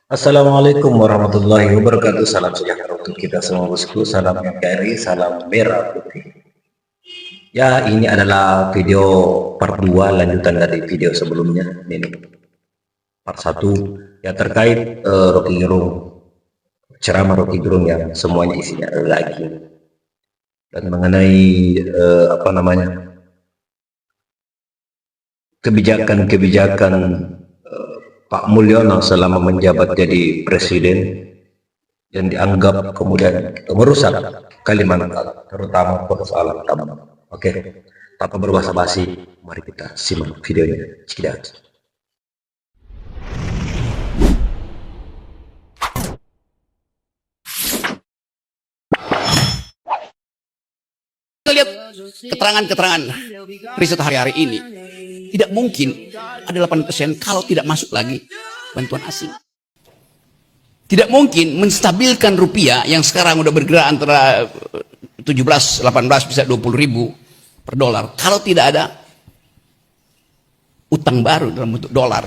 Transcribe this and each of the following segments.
Assalamualaikum warahmatullahi wabarakatuh. Salam sejahtera untuk kita semua bosku. Salam NKRI, salam merah putih. Ya, ini adalah video part 2 lanjutan dari video sebelumnya. Ini part 1 ya terkait Rocky Gerung. Ceramah Rocky Gerung yang semuanya isinya lagi. Dan mengenai apa namanya? Kebijakan-kebijakan Pak Mulyono selama menjabat jadi presiden yang dianggap kemudian merusak Kalimantan, terutama persoalan tambang. Oke, tanpa berbasa-basi, mari kita simak videonya. Cidat. Kita lihat keterangan-keterangan riset hari-hari ini. Tidak mungkin ada 8% kalau tidak masuk lagi bantuan asing. Tidak mungkin menstabilkan rupiah yang sekarang udah bergerak antara 17, 18 bisa 20 ribu per dolar. Kalau tidak ada utang baru dalam bentuk dolar.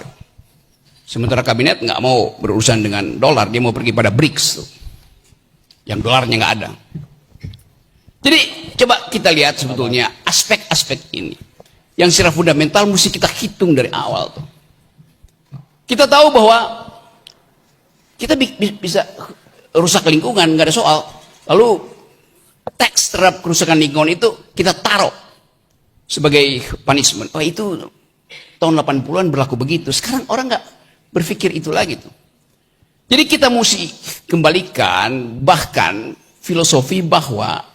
Sementara kabinet nggak mau berurusan dengan dolar, dia mau pergi pada BRICS tuh. Yang dolarnya nggak ada. Jadi coba kita lihat sebetulnya aspek-aspek ini yang secara fundamental mesti kita hitung dari awal tuh. Kita tahu bahwa kita bisa rusak lingkungan, nggak ada soal. Lalu tax terhadap kerusakan lingkungan itu kita taruh sebagai punishment. Oh itu tahun 80-an berlaku begitu. Sekarang orang nggak berpikir itu lagi tuh. Jadi kita mesti kembalikan bahkan filosofi bahwa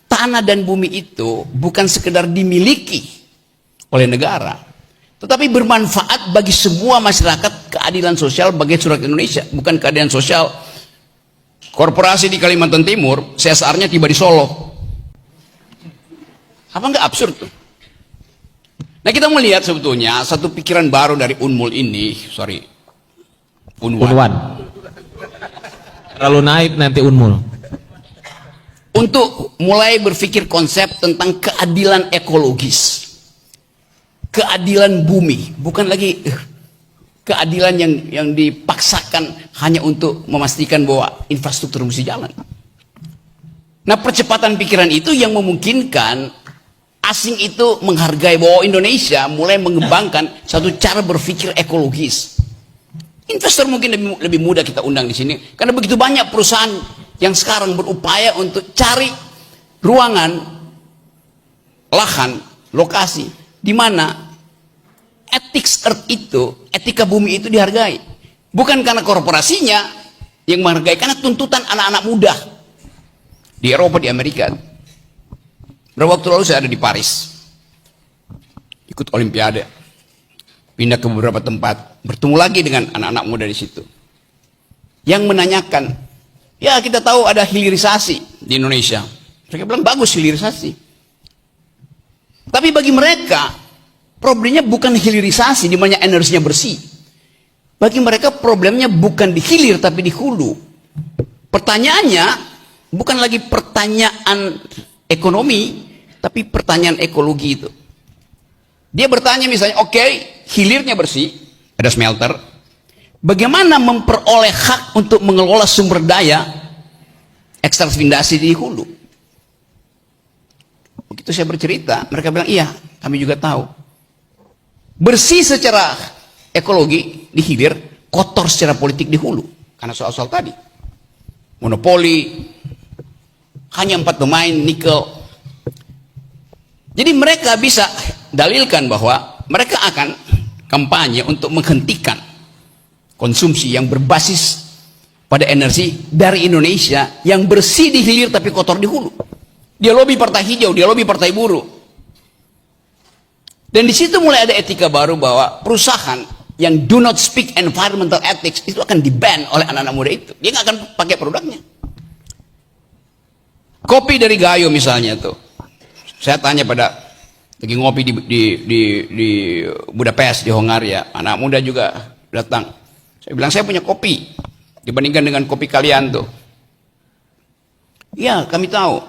tanah dan bumi itu bukan sekedar dimiliki oleh negara, tetapi bermanfaat bagi semua masyarakat, keadilan sosial bagi seluruh Indonesia, bukan keadilan sosial korporasi di Kalimantan Timur, CSR-nya tiba di Solo. Apa enggak absurd tuh? Nah kita melihat sebetulnya satu pikiran baru dari Unmul ini, Unwan. Terlalu naik nanti Unmul. Untuk mulai berpikir konsep tentang keadilan ekologis, keadilan bumi, bukan lagi keadilan yang dipaksakan hanya untuk memastikan bahwa infrastruktur mesti jalan. Nah percepatan pikiran itu yang memungkinkan asing itu menghargai bahwa Indonesia mulai mengembangkan satu cara berpikir ekologis. Investor mungkin lebih mudah kita undang di sini karena begitu banyak perusahaan yang sekarang berupaya untuk cari ruangan, lahan, lokasi di mana ethics earth itu, etika bumi itu dihargai. Bukan karena korporasinya yang menghargai, karena tuntutan anak-anak muda di Eropa, di Amerika. Beberapa waktu lalu saya ada di Paris, ikut Olimpiade, pindah ke beberapa tempat, bertemu lagi dengan anak-anak muda di situ, yang menanyakan, ya kita tahu ada hilirisasi di Indonesia. Mereka bilang bagus hilirisasi. Tapi bagi mereka problemnya bukan hilirisasi di mana energinya bersih. Bagi mereka problemnya bukan di hilir tapi di hulu. Pertanyaannya bukan lagi pertanyaan ekonomi tapi pertanyaan ekologi itu. Dia bertanya misalnya, oke, hilirnya bersih, ada smelter. Bagaimana memperoleh hak untuk mengelola sumber daya ekstraksi di hulu? Begitu saya bercerita, mereka bilang, iya, kami juga tahu. Bersih secara ekologi di hilir, kotor secara politik di hulu. Karena soal-soal tadi. Monopoli, hanya 4 pemain, nikel. Jadi mereka bisa dalilkan bahwa mereka akan kampanye untuk menghentikan konsumsi yang berbasis pada energi dari Indonesia yang bersih di hilir tapi kotor di hulu. Dia lobby partai hijau, dia lobby partai buruh. Dan di situ mulai ada etika baru bahwa perusahaan yang do not speak environmental ethics itu akan di-ban oleh anak-anak muda itu. Dia nggak akan pakai produknya. Kopi dari Gayo misalnya tuh. Saya tanya pada lagi ngopi di Budapest, di Hongaria, anak muda juga datang. Saya bilang, saya punya kopi dibandingkan dengan kopi kalian tuh. Iya, kami tahu.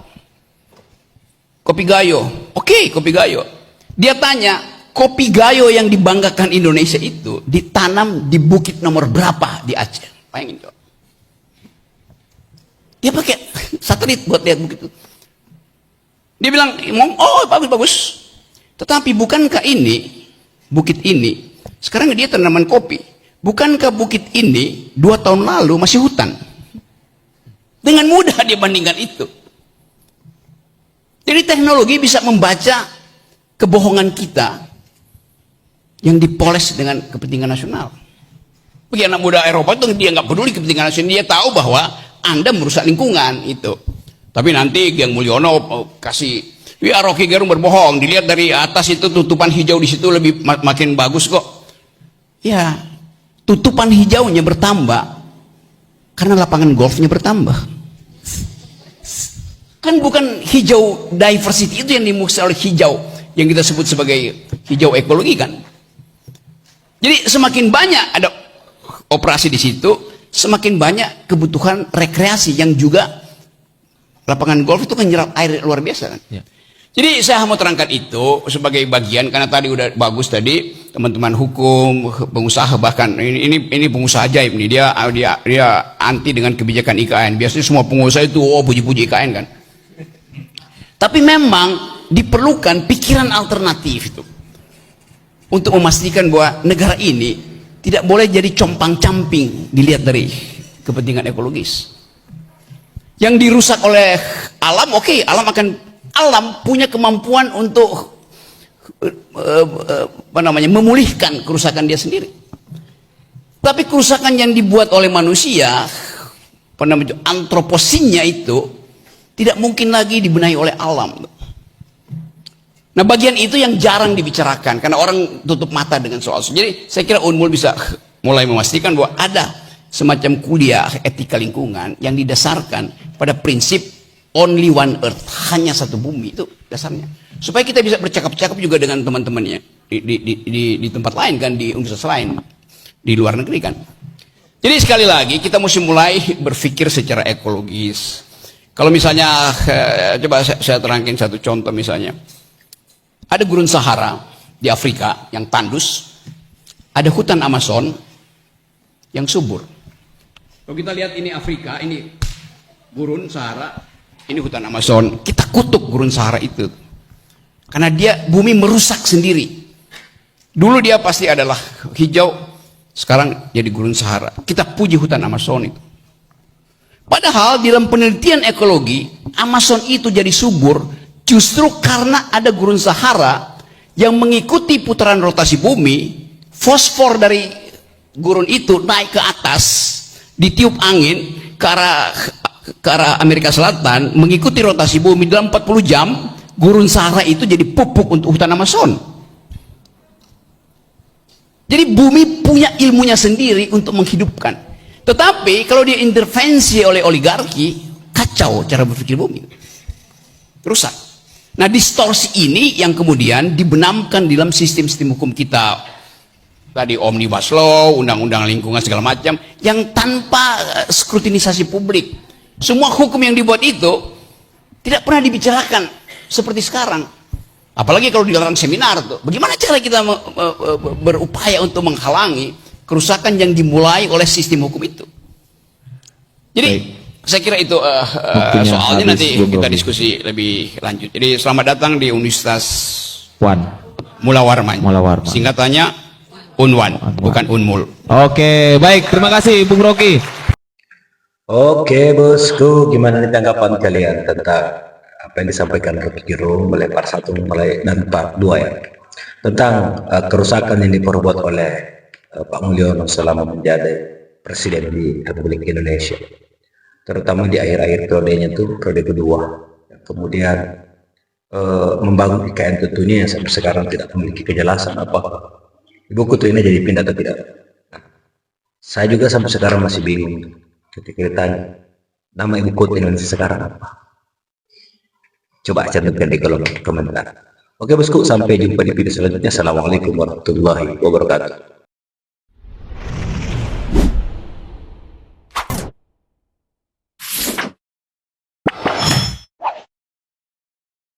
Kopi Gayo. Oke, kopi Gayo. Dia tanya, kopi gayo yang dibanggakan Indonesia itu ditanam di bukit nomor berapa di Aceh? Bayangin coba. Dia pakai satelit buat lihat bukit itu. Dia bilang, oh bagus. Tetapi bukankah ini, bukit ini, sekarang dia tanaman kopi. Bukankah bukit ini 2 tahun lalu masih hutan? Dengan mudah dia bandingkan itu. Jadi teknologi bisa membaca kebohongan kita yang dipoles dengan kepentingan nasional. Bagi anak muda Eropa itu dia nggak peduli kepentingan nasional, dia tahu bahwa Anda merusak lingkungan itu. Tapi nanti Gyang Mulyono kasih, ya Rocky Gerung berbohong, dilihat dari atas itu tutupan hijau di situ lebih makin bagus kok. Ya, tutupan hijaunya bertambah karena lapangan golfnya bertambah. Kan bukan hijau diversity itu yang dimaksud oleh hijau yang kita sebut sebagai hijau ekologi kan. Jadi semakin banyak ada operasi di situ, semakin banyak kebutuhan rekreasi yang juga lapangan golf itu kan nyerap air luar biasa kan. Ya. Jadi saya mau terangkan itu sebagai bagian karena tadi udah bagus tadi teman-teman hukum, pengusaha bahkan ini pengusaha ajaib nih dia anti dengan kebijakan IKN. Biasanya semua pengusaha itu puji-puji IKN kan. Tapi memang diperlukan pikiran alternatif itu untuk memastikan bahwa negara ini tidak boleh jadi compang-camping dilihat dari kepentingan ekologis. Yang dirusak oleh alam, oke, alam punya kemampuan untuk memulihkan kerusakan dia sendiri. Tapi kerusakan yang dibuat oleh manusia, antroposinnya itu tidak mungkin lagi dibenahi oleh alam. Nah bagian itu yang jarang dibicarakan karena orang tutup mata dengan soal itu. Jadi saya kira Unmul bisa mulai memastikan bahwa ada semacam kuliah etika lingkungan yang didasarkan pada prinsip only one earth, hanya satu bumi, itu dasarnya. Supaya kita bisa bercakap-cakap juga dengan teman-temannya di tempat lain kan, di universitas lain, di luar negeri kan. Jadi sekali lagi kita mesti mulai berpikir secara ekologis. Kalau misalnya coba saya terangkan satu contoh misalnya. Ada gurun Sahara di Afrika yang tandus, ada hutan Amazon yang subur. Kalau kita lihat ini Afrika, ini gurun Sahara, ini hutan Amazon. Kita kutuk gurun Sahara itu. Karena dia bumi merusak sendiri. Dulu dia pasti adalah hijau, sekarang jadi gurun Sahara. Kita puji hutan Amazon itu. Padahal dalam penelitian ekologi, Amazon itu jadi subur justru karena ada gurun Sahara yang mengikuti putaran rotasi bumi. Fosfor dari gurun itu naik ke atas, ditiup angin ke arah Amerika Selatan, mengikuti rotasi bumi. Dalam 40 jam gurun Sahara itu jadi pupuk untuk hutan Amazon. Jadi bumi punya ilmunya sendiri untuk menghidupkan. Tetapi kalau dia intervensi oleh oligarki, kacau cara berpikir bumi, rusak. Nah distorsi ini yang kemudian dibenamkan dalam sistem-sistem hukum kita. Tadi omnibus law, undang-undang lingkungan segala macam, yang tanpa skrutinisasi publik. Semua hukum yang dibuat itu tidak pernah dibicarakan seperti sekarang. Apalagi kalau dilarang seminar tuh, bagaimana cara kita berupaya untuk menghalangi kerusakan yang dimulai oleh sistem hukum itu. Jadi saya kira itu soalnya nanti kita diskusi lebih lanjut. Jadi selamat datang di Universitas Mula Warman. Singkatannya Unwan, bukan Unmul. Oke, baik, terima kasih Bung Rocky. Oke bosku, gimana nih tanggapan kalian tentang apa yang disampaikan Rocky Gerung mulai part 1 dan part 2 ya, tentang kerusakan yang diperbuat oleh Pak Mulyono selama menjadi presiden di Republik Indonesia, terutama di akhir-akhir periodenya itu, periode kedua. Kemudian membangun IKN tentunya yang sampai sekarang tidak memiliki kejelasan apakah ibu kota ini jadi pindah atau tidak. Saya juga sampai sekarang masih bingung ketika ditanya nama ibu kota Indonesia sekarang apa. Coba cantumkan di kolom komentar. Oke bosku, sampai jumpa di video selanjutnya. Assalamualaikum warahmatullahi wabarakatuh.